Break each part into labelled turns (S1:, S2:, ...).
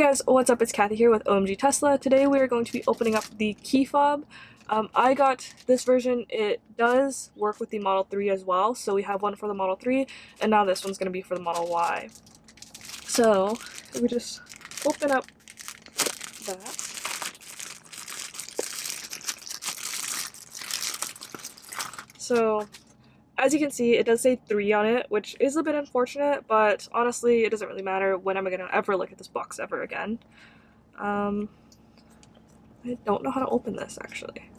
S1: guys, what's up? It's Kathy here with OMG Tesla. Today we are going to be opening up the key fob. I got this version. It does work with the Model 3 as well, so we have one for the Model 3, and now this one's going to be for the Model Y. So we just open up that. So as you can see, it does say 3 on it, which is a bit unfortunate, but honestly, it doesn't really matter. When am I going to ever look at this box ever again? I don't know how to open this, actually.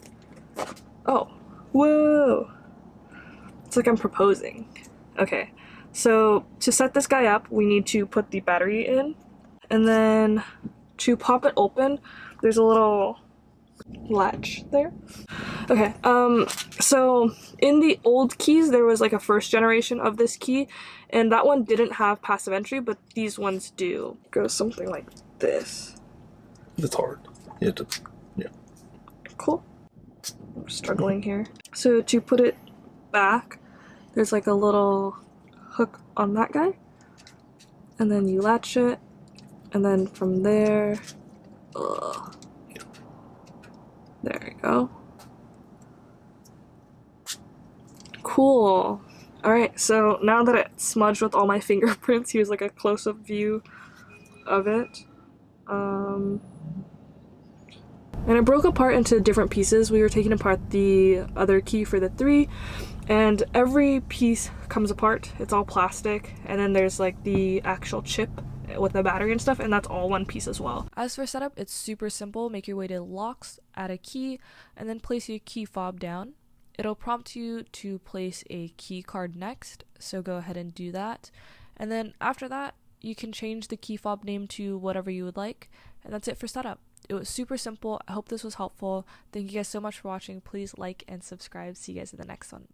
S1: Oh, whoa! It's like I'm proposing. Okay, so to set this guy up, we need to put the battery in, and then to pop it open, there's a little latch there. Okay, so in the old keys, there was like a first generation of this key, and that one didn't have passive entry, but these ones do. It goes something like this.
S2: It's hard. Yeah.
S1: Cool. I'm struggling here. So to put it back, there's like a little hook on that guy, and then you latch it, and then from there, there you go. Cool. Alright, so now that it's smudged with all my fingerprints, here's like a close-up view of it. And it broke apart into different pieces. We were taking apart the other key for the 3, and every piece comes apart. It's all plastic, and then there's like the actual chip with the battery and stuff, and that's all one piece as well. As for setup, it's super simple. Make your way to locks, add a key, and then place your key fob down. It'll prompt you to place a key card next, so go ahead and do that. And then after that, you can change the key fob name to whatever you would like, and that's it for setup. It was super simple. I hope this was helpful. Thank you guys so much for watching. Please like and subscribe. See you guys in the next one.